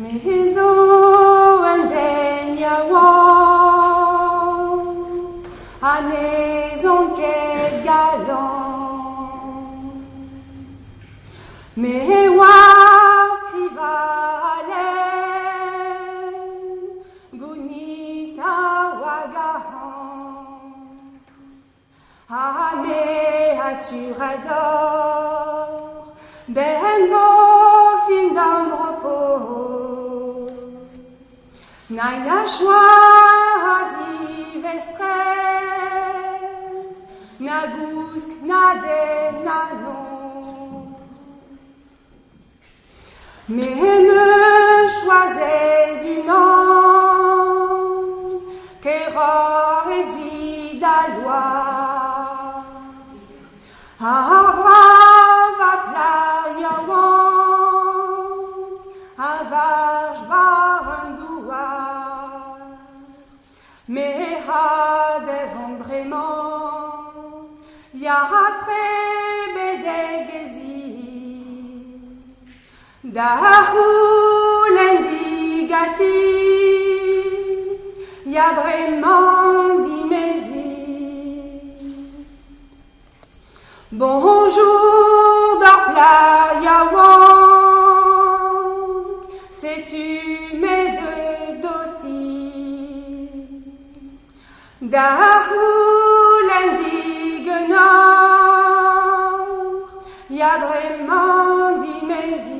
Mezo en den yaouank, anezon ket galant. Me war skrivalen, gounit a wagahan. A me assurador, ben vo fin d'am repos. Nain a choisi vestrez, na gousk na den na non. Mais me choisit du nom, qu'erreur et vide à loi. Avra va plar yaouank, avarj var un douar. Mais ha devant vraiment, ya très bedegezi. Dahou l'indigati, ya vraiment dimesi. Bonjour d'orplar yaouank, sais-tu mes deux dotis? Dahou l'indigue nord, ya vraiment dimesi.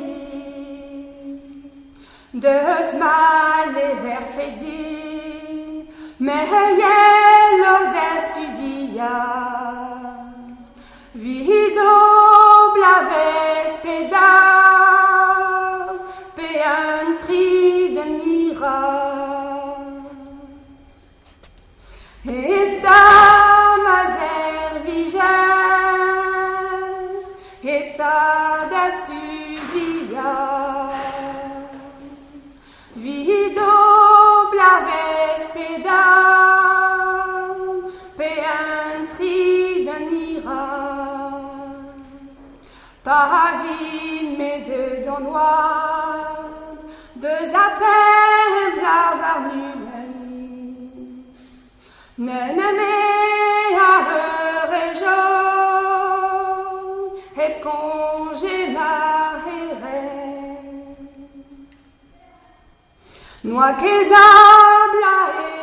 De smal et verfedi, mais yello d'estudia. Vido blaves peda, pe un tri de nira. Et mazer vigel, et d'estudia. Vido blaves peda, pe un tri de nira. Paravine mes deux dents noires, deux appels blavar nulen. Neneme a heure et jour, et congé marere. Noa kedabla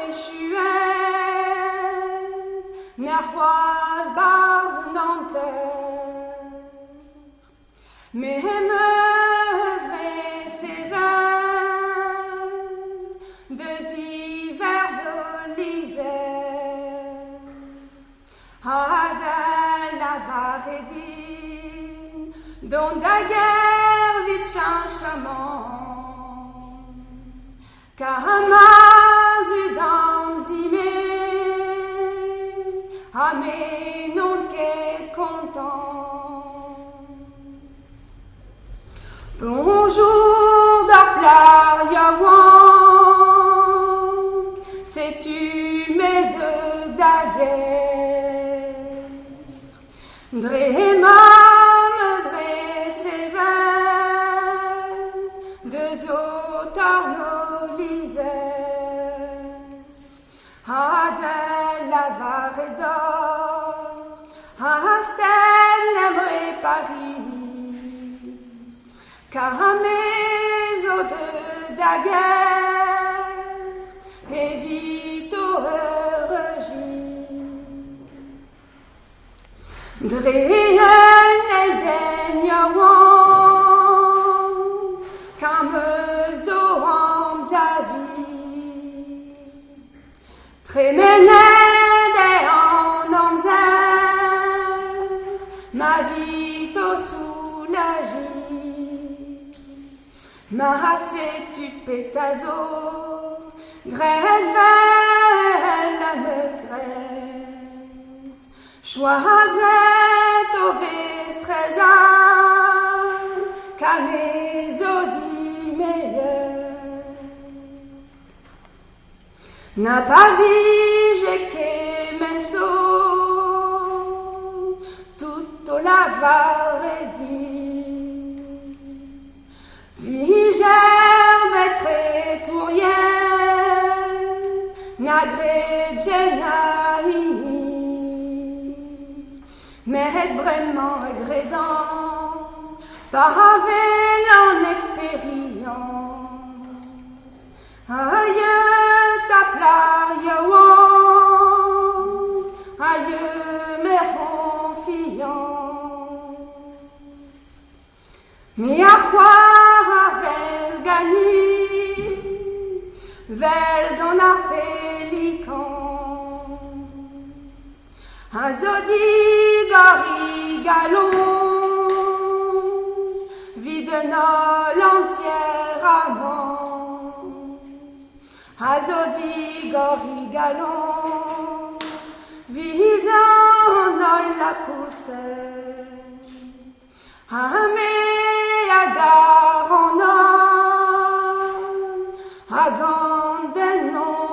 échuen, nervoise bars nanteur. Mais meusrez sévères, deux hivers olisères. Adel la varedine, dont daguerre vite chanchement. Kamazu d'amzime, à mes non qu'est content. Bonjour d'orplar yaouank, sais-tu mes deux daguerres? Drema meusre sévère, deux auteurs nolisères. Adel la varedor, Astel n'aimerait Paris. Car mes eaux de daguerre évite au régime. Dreyen el den yaouank, kameuse d'oram zavi. Tremened et en amzer, ma vie au soulagée. Mahasé-tu pétazo, grêle vers la meuse grêle. Choiset au vestrezar, canezo di meilleur. N'a pas vigé que menso, tutto la varedi. Viger bet est vraiment agrédant, par avec l'expérience. Aïe, ta plar yaouank, aïe, mes confiances. Mais à quoi avait gagné, vel dans la pélican. Azodi gari galon, vide nol entière amant. Azodi gari galon, vide nol la pousse. Amé agar en or, agant den non.